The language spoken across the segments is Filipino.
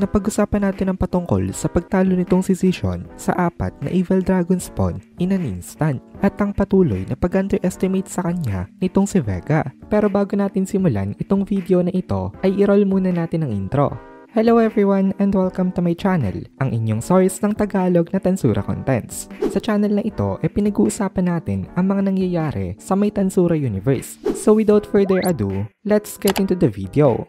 napag-usapan natin ang patungkol sa pagtalo nitong si Zision sa 4 na Evil Dragon Spawn in an instant at ang patuloy na pag-underestimate sa kanya nitong si Vega. Pero bago natin simulan itong video na ito ay i-roll muna natin ang intro. Hello everyone and welcome to my channel, ang inyong source ng Tagalog na Tansura Contents. Sa channel na ito ay pinag-uusapan natin ang mga nangyayari sa may Tansura universe. So without further ado, let's get into the video.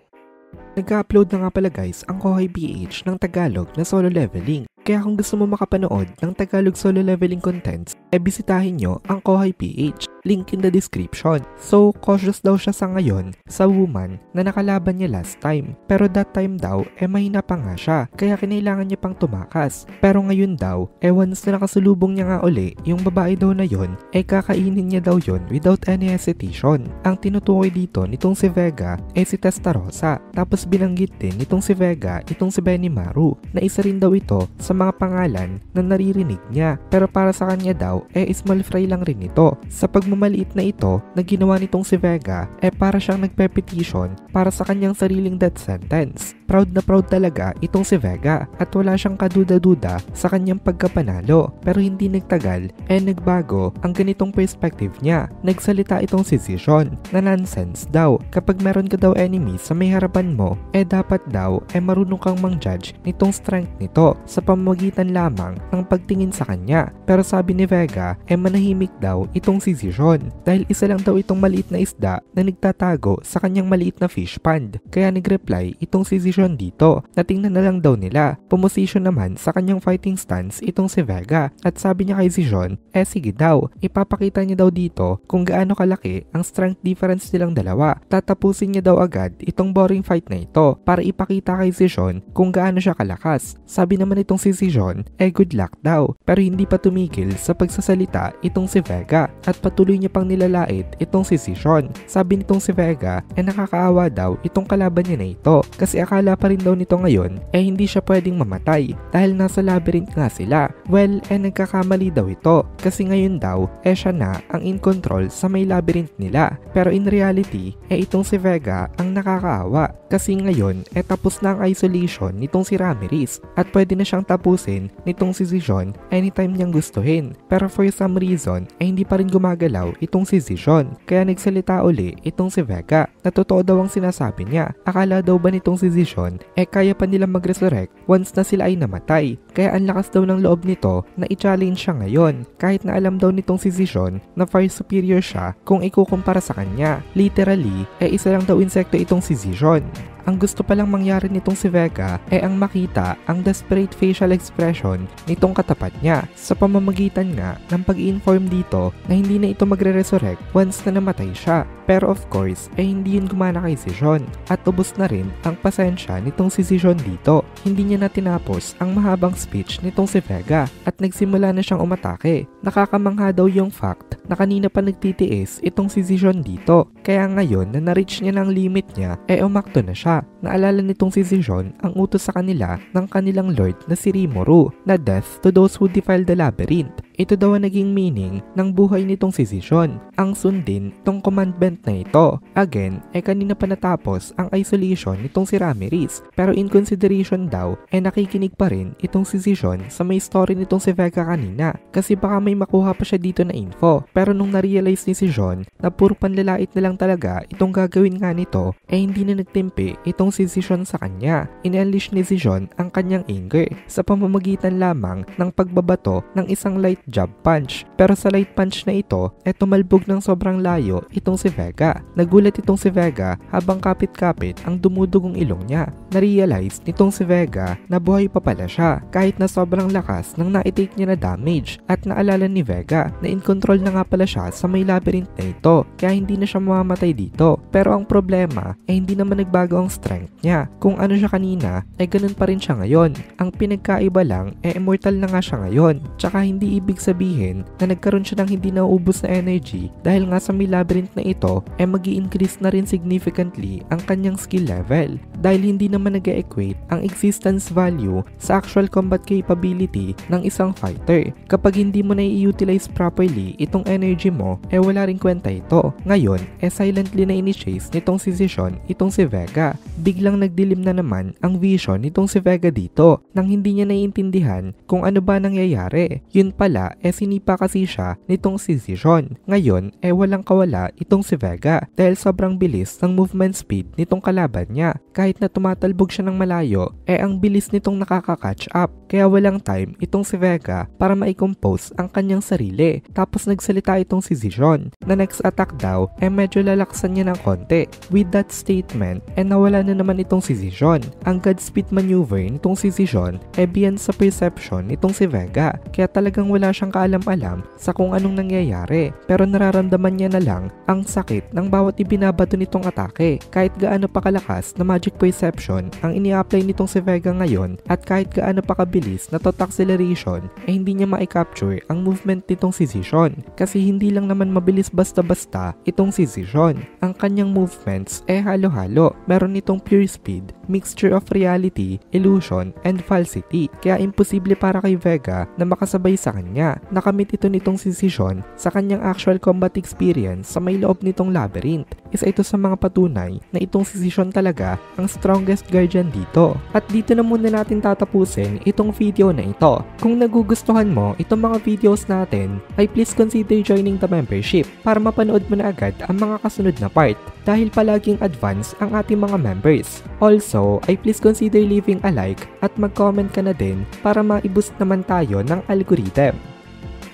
Nag-upload na nga pala guys ang Kohay PH ng Tagalog na solo leveling. Kaya kung gusto mo makapanood ng Tagalog solo leveling contents, bisitahin nyo ang Kohay PH. Link in the description. So, cautious daw siya sa ngayon sa woman na nakalaban niya last time. Pero that time daw, mahina pa nga siya. Kaya kinailangan niya pang tumakas. Pero ngayon daw, once na nakasulubong niya nga uli, yung babae daw na yon, kakainin niya daw yon without any hesitation. Ang tinutukoy dito nitong si Vega si Testarossa. Tapos binanggit din nitong si Vega, itong si Benimaru, na isa rin daw ito sa mga pangalan na naririnig niya. Pero para sa kanya daw, small fry lang rin ito. Sa pagmamaliit na ito na ginawa nitong si Vega, para siyang nagpe-petition para sa kanyang sariling death sentence. Proud na proud talaga itong si Vega at wala siyang kaduda-duda sa kanyang pagkapanalo. Pero hindi nagtagal, nagbago ang ganitong perspective niya. Nagsalita itong si Zision na nonsense daw. Kapag meron ka daw enemy sa may harapan mo, dapat daw marunong kang mang-judge nitong strength nito sa pamamagitan lamang ng pagtingin sa kanya. Pero sabi ni Vega, manahimik daw itong si Zision dahil isa lang daw itong maliit na isda na nagtatago sa kanyang maliit na fish pond. Kaya nag-reply itong si Zision dito na tingnan na lang daw nila. Pumosisyon naman sa kanyang fighting stance itong si Vega at sabi niya kay Zision, sige daw, ipapakita niya daw dito kung gaano kalaki ang strength difference nilang dalawa. Tatapusin niya daw agad itong boring fight na ito para ipakita kay Zision kung gaano siya kalakas. Sabi naman itong si Zision, good luck daw. Pero hindi pa tumigil sa pagsasalita itong si Vega at patuloy niya pang nilalait itong si Zision. Sabi nitong si Vega, nakakaawa daw itong kalaban niya na ito kasi akala pa rin daw nito ngayon hindi siya pwedeng mamatay dahil nasa labyrinth nga sila. Well, nagkakamali daw ito kasi ngayon daw siya na ang in control sa may labyrinth nila. Pero in reality, itong si Vega ang nakakaawa kasi ngayon tapos na ang isolation nitong si Ramirez at pwede na siyang tapusin nitong si Zision anytime niyang gustuhin. Pero for some reason hindi pa rin gumagalaw itong si Zision. Kaya nagsalita uli itong si Vega na totoo daw ang sinasabi niya. Akala daw ba nitong si Zision kaya pa nilang mag-resurrect once na sila ay namatay. Kaya ang lakas daw ng loob nito na i-challenge siya ngayon kahit na alam daw nitong si Zision na far superior siya kung ikukumpara sa kanya. Literally, isa lang daw insekto itong si Zision. Ang gusto palang mangyari nitong si Vega ang makita ang desperate facial expression nitong katapat niya sa pamamagitan nga ng pag-i-inform dito na hindi na ito magre-resurrect once na namatay siya. Pero of course, hindi yun gumana kay Zision at ubos na rin ang pasensya nitong si Zision dito. Hindi niya na tinapos ang mahabang speech nitong si Vega at nagsimula na siyang umatake. Nakakamangha daw yung fact na kanina pa nagtitiis itong si Zision dito. Kaya ngayon na na-reach niya ng limit niya, umakto na siya. Naalala nitong si Zision ang utos sa kanila ng kanilang lord na si Rimuru na death to those who defile the labyrinth. Ito daw ang naging meaning ng buhay nitong si Zision. Ang sundin tong commandment na ito. Again, kanina pa natapos ang isolation nitong si Ramirez. Pero in consideration daw, nakikinig pa rin itong si Zision sa may story nitong si Vega kanina. Kasi baka may makuha pa siya dito na info. Pero nung na-realize ni Zision na puro panlalait na lang talaga itong gagawin nga nito, hindi na nagtimpi itong si Zision sa kanya. In-unleash ni Zision ang kanyang anger sa pamamagitan lamang ng pagbabato ng isang light jab punch. Pero sa light punch na ito, tumalbog ng sobrang layo itong si Vega. Nagulat itong si Vega habang kapit-kapit ang dumudugong ilong niya. Na-realize nitong si Vega na buhay pa pala siya kahit na sobrang lakas ng na-take niya na damage. At naalala ni Vega na in control na nga pala siya sa may labyrinth na ito kaya hindi na siya mamamatay dito. Pero ang problema hindi naman nagbago ang strength niya. Kung ano siya kanina, ganun pa rin siya ngayon. Ang pinagkaiba lang, immortal na nga siya ngayon. Tsaka hindi ibig sabihin na nagkaroon siya ng hindi nauubos na energy dahil nga sa may labyrinth na ito, magi-increase na rin significantly ang kanyang skill level. Dahil hindi naman nag-equate ang existence value sa actual combat capability ng isang fighter. Kapag hindi mo na i-utilize properly itong energy mo, wala ring kwenta ito. Ngayon, silently na ini-chase nitong si Zishan itong si Vega. Biglang nagdilim na naman ang vision nitong si Vega dito nang hindi niya naiintindihan kung ano ba nangyayari. Yun pala, sinipa kasi siya nitong si Zishan. Ngayon, walang kawala itong si Vega dahil sobrang bilis ng movement speed nitong kalaban niya. Kahit na tumatalbog siya ng malayo, ang bilis nitong nakaka-catch up. Kaya walang time itong si Vega para ma-compose ang kanyang sarili. Tapos nagsalita itong si Zishan na next attack daw medyo lalaksan niya ng konti. With that statement, nawala na naman itong si Zishan. Ang Godspeed maneuver nitong si Zishan beyond sa perception nitong si Vega. Kaya talagang wala siyang kaalam-alam sa kung anong nangyayari. Pero nararamdaman niya na lang ang sakit ng bawat ibinabato nitong atake. Kahit gaano pa kalakas na magic perception ang ini-apply nitong si Vega ngayon at kahit gaano pa kabilis na tot acceleration hindi niya ma-capture ang movement nitong si Zishan. Kasi hindi lang naman mabilis basta-basta itong si Zishan. Ang kanyang movements halo-halo. Meron itong pure speed, mixture of reality, illusion, and falsity. Kaya imposible para kay Vega na makasabay sa kanya. Nakamit ito nitong si Zishan sa kanyang actual combat experience sa may loob nitong labyrinth. Isa ito sa mga patunay na itong si Zishan talaga ang strongest guardian dito. At dito na muna natin tatapusin itong video na ito. Kung nagugustuhan mo itong mga videos natin, ay please consider joining the membership para mapanood mo na agad ang mga kasunod na part dahil palaging advance ang ating mga members. Also, ay please consider leaving a like at mag-comment ka na din para ma-boost naman tayo ng algorithm.